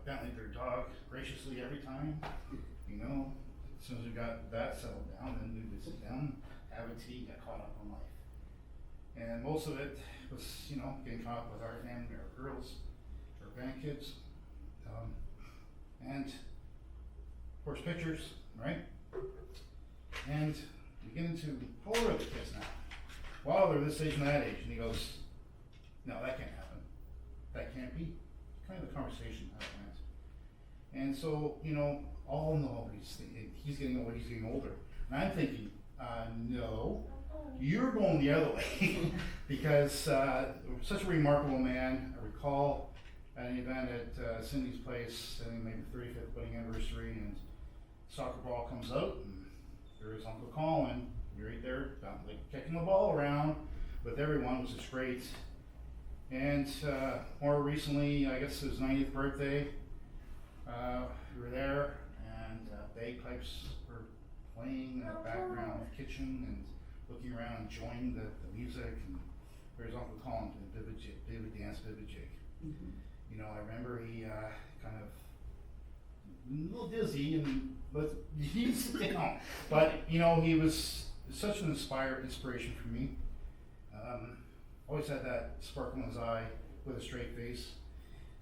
Bentley their dog graciously every time, you know. As soon as we got that settled down, then we would sit down, have a tea, get caught up on life. And most of it was, you know, getting caught up with our family, our girls, our grandkids, and of course pictures, right? And we get into how old are the kids now? Well, they're this age and that age, and he goes, no, that can't happen. That can't be. Kind of the conversation how it went. And so, you know, all in all, he's getting older, he's getting older. And I'm thinking, no, you're going the other way. Because such a remarkable man. I recall at an event at Cindy's place, I think maybe 35th wedding anniversary, and soccer ball comes out, and there is Uncle Colin, right there, like kicking the ball around with everyone, which is great. And more recently, I guess his 90th birthday, we were there, and bagpipes were playing in the background of the kitchen, and looking around, enjoying the music, and there's Uncle Colin doing vivid dance, vivid jig. Mm-hmm. You know, I remember he kind of a little dizzy, but he's, you know, but you know, he was such an inspiration for me. Always had that sparkle in his eye with a straight face,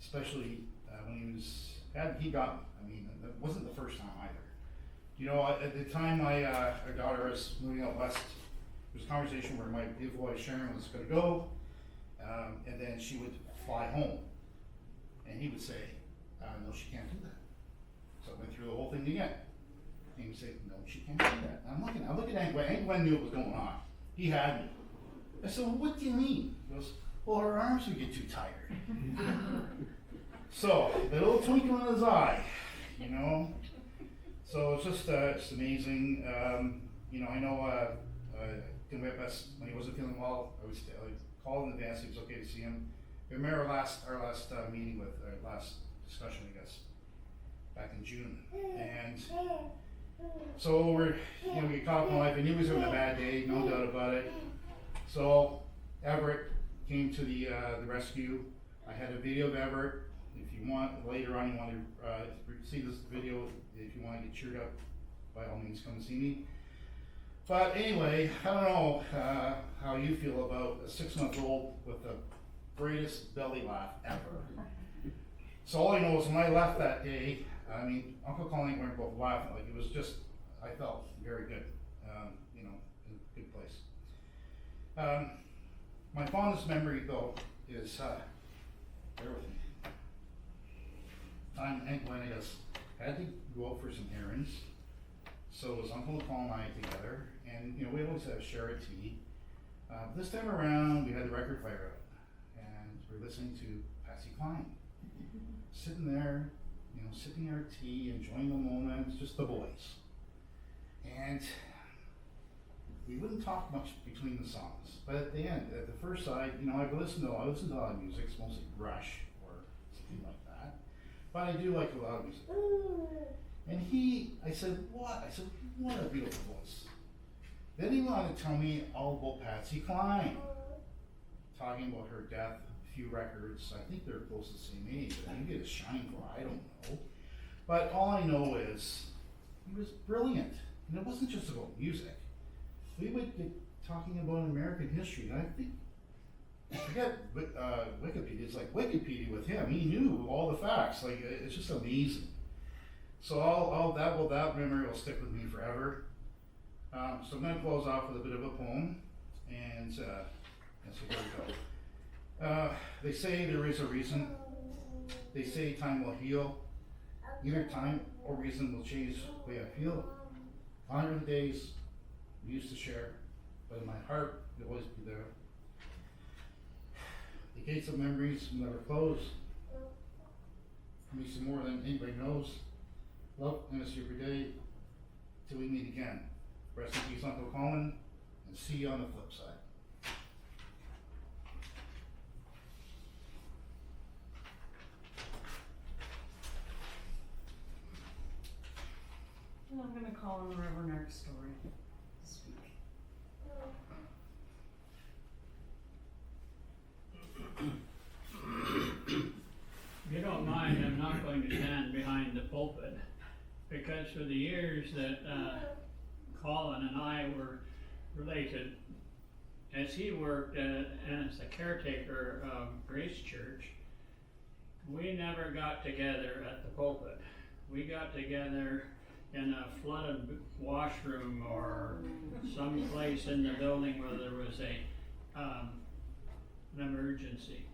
especially when he got, I mean, it wasn't the first time either. You know, at the time our daughter was moving out west, there was a conversation where my big boy Sharon was going to go, and then she would fly home. And he would say, no, she can't do that. So I went through the whole thing again. And he would say, no, she can't do that. And I'm looking at Aunt Gwen. Aunt Gwen knew what was going on. He had me. I said, well, what do you mean? He goes, well, her arms would get too tired. So, the little twinkle in his eye, you know. So it's just it's amazing. You know, I know did my best when he wasn't feeling well. I was called in advance. It was okay to see him. I remember our last meeting with our last discussion, I guess, back in June, and so we caught up in life. I knew he was having a bad day, no doubt about it. So Everett came to the rescue. I had a video of Everett. If you want later on, you want to see this video. If you want to get cheered up, by all means, come and see me. But anyway, I don't know how you feel about a 6-month-old with the greatest belly laugh ever. So all I know is when I left that day, I mean, Uncle Colin and I were both laughing. Like, it was just, I felt very good, you know, in a good place. My fondest memory, though, is, bear with me. Time Aunt Gwen, I guess, had to go out for some errands. So it was Uncle Colin and I together, and you know, we always have share a tea. This time around, we had the record player out, and we're listening to Patsy Cline. Sitting there, you know, sipping our tea, enjoying the moment, just the boys. And we wouldn't talk much between the songs, but at the end, at the first side, you know, I listen to a lot of music. It's mostly Rush or something like that, but I do like a lot of music. And I said, what? I said, what a beautiful voice. Then he wanted to tell me all about Patsy Cline, talking about her death, a few records. I think they're close to the same age, but maybe it's Shining for, I don't know. But all I know is he was brilliant, and it wasn't just about music. We would get talking about American history, and I think, I forget Wikipedia, it's like Wikipedia with him. He knew all the facts, like it's just amazing. So that memory will stick with me forever. So I'm going to close off with a bit of a poem, and so here we go. They say there is a reason. They say time will heal. Neither time or reason will change the way I feel. Honor the days we used to share, but in my heart you'll always be there. The gates of memories will never close. Makes you more than anybody knows. Love and miss you every day till we meet again. Rest in peace, Uncle Colin, and see you on the flip side. And I'm going to call on Reverend Eric Story to speak. If you don't mind, I'm not going to pulpit, because for the years that Colin and I were related, as he worked as a caretaker of Grace Church, we never got together at the pulpit. We got together in a flooded washroom or some place in the building where there was an emergency.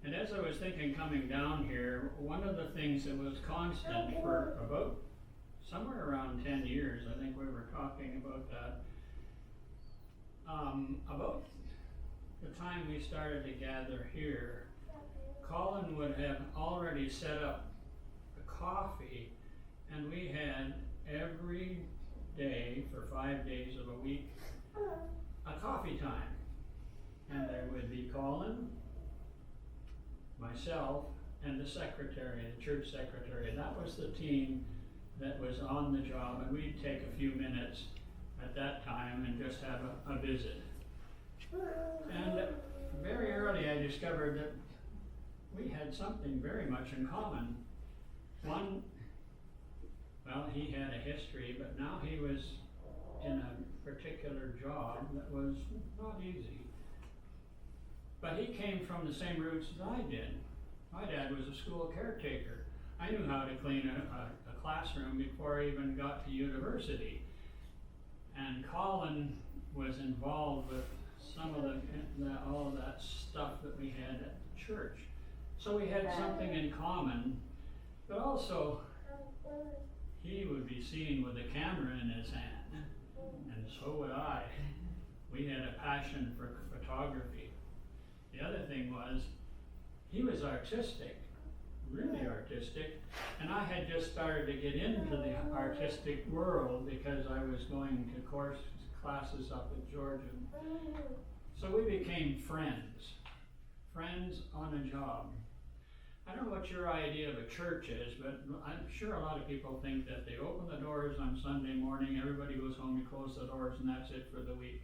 And as I was thinking coming down here, one of the things that was constant for about somewhere around 10 years, I think we were talking about that, about the time we started to gather here, Colin would have already set up the coffee, and we had every day for 5 days of a week a coffee time. And there would be Colin, myself, and the secretary, the church secretary. That was the team that was on the job, and we'd take a few minutes at that time and just have a visit. And very early I discovered that we had something very much in common. One, well, he had a history, but now he was in a particular job that was not easy. But he came from the same roots as I did. My dad was a school caretaker. I knew how to clean a classroom before I even got to university. And Colin was involved with some of all of that stuff that we had at church. So we had something in common, but also he would be seen with a camera in his hand, and so would I. We had a passion for photography. The other thing was, he was artistic, really artistic, and I had just started to get into the artistic world because I was going to classes up at Georgia. So we became friends on a job. I don't know what your idea of a church is, but I'm sure a lot of people think that they open the doors on Sunday morning, everybody goes home, you close the doors, and that's it for the week.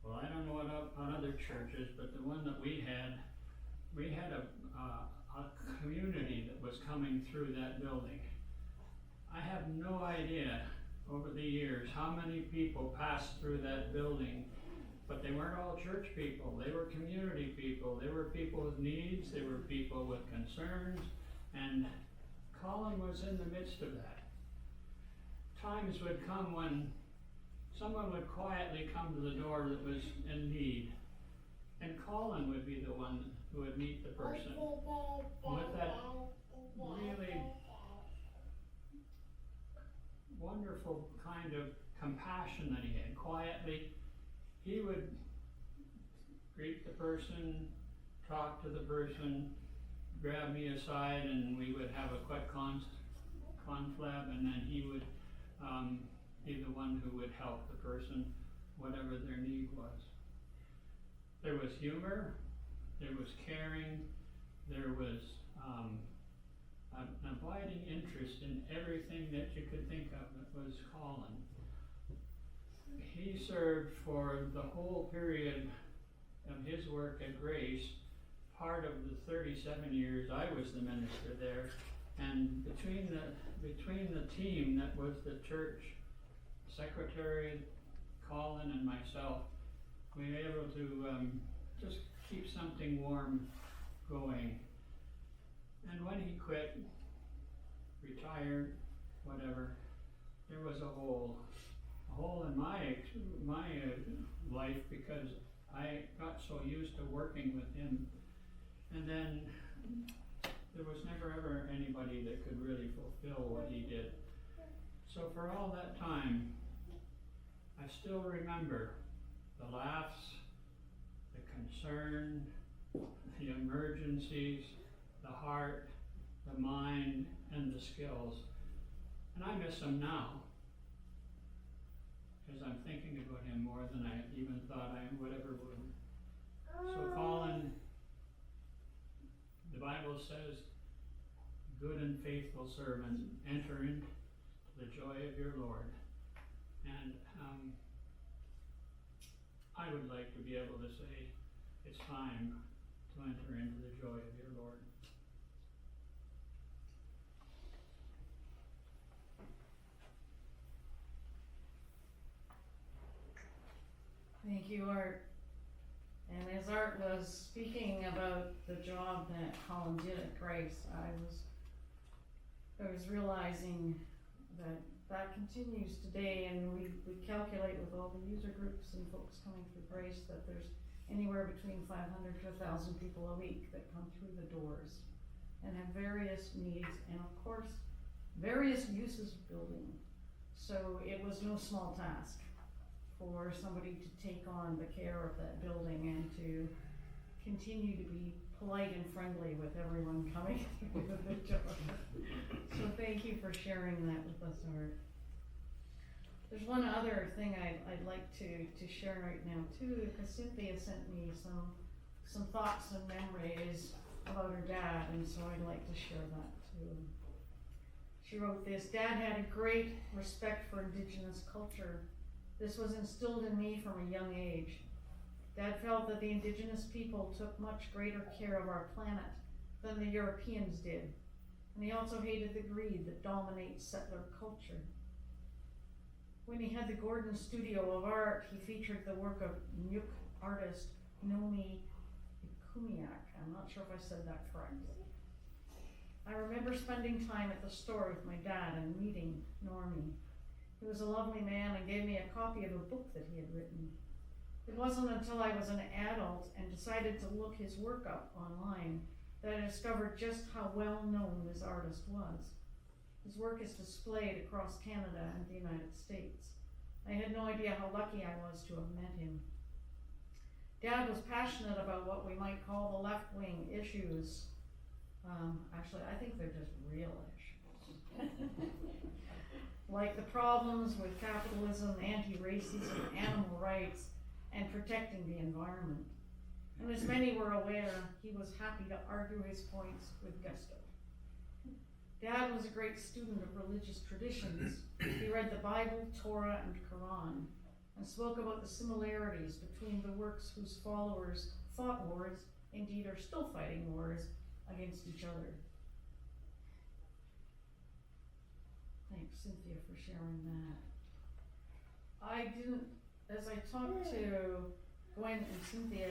Well, I don't know what on other churches, but the one that we had a community that was coming through that building. I have no idea over the years how many people passed through that building, but they weren't all church people. They were community people. They were people with needs. They were people with concerns, and Colin was in the midst of that. Times would come when someone would quietly come to the door that was in need, and Colin would be the one who would meet the person. And with that really wonderful kind of compassion that he had, quietly, he would greet the person, talk to the person, grab me aside, and we would have a quick conflab, and then he would be the one who would help the person, whatever their need was. There was humor, there was caring, there was an abiding interest in everything that you could think of that was Colin. He served for the whole period of his work at Grace, part of the 37 years I was the minister there, and between the team that was the church secretary, Colin and myself, we were able to just keep something warm going. And when he quit, retired, whatever, there was a hole in my life because I got so used to working with him, and then there was never ever anybody that could really fulfill what he did. So for all that time, I still remember the laughs, the concern, the emergencies, the heart, the mind, and the skills. And I miss him now, because I'm thinking about him more than I even thought I would ever would. So Colin, the Bible says, good and faithful servant, enter into the joy of your Lord. And I would like to be able to say, it's time to enter into the joy of your Lord. Thank you, Art. And as Art was speaking about the job that Colin did at Grace, I was realizing that continues today, and we calculate with all the user groups and folks coming through Grace that there's anywhere between 500 to 1,000 people a week that come through the doors and have various needs and of course various uses of building. So it was no small task for somebody to take on the care of that building and to continue to be polite and friendly with everyone coming through the door. So thank you for sharing that with us, Art. There's one other thing I'd like to share right now too, because Cynthia sent me some thoughts and memories about her dad, and so I'd like to share that too. She wrote this: Dad had a great respect for Indigenous culture. This was instilled in me from a young age. Dad felt that the Indigenous people took much greater care of our planet than the Europeans did, and he also hated the greed that dominates settler culture. When he had the Gordon Studio of Art, he featured the work of Inuk artist Nomi Ikumiak. I'm not sure if I said that correct. I remember spending time at the store with my dad and meeting Normie. He was a lovely man and gave me a copy of a book that he had written. It wasn't until I was an adult and decided to look his work up online that I discovered just how well known this artist was. His work is displayed across Canada and the United States. I had no idea how lucky I was to have met him. Dad was passionate about what we might call the left-wing issues. Actually, I think they're just real issues. Like the problems with capitalism, anti-racism, animal rights, and protecting the environment. And as many were aware, he was happy to argue his points with gusto. Dad was a great student of religious traditions. He read the Bible, Torah, and Quran, and spoke about the similarities between the works whose followers fought wars, indeed are still fighting wars, against each other. Thanks, Cynthia, for sharing that. As I talked to Gwen and Cynthia,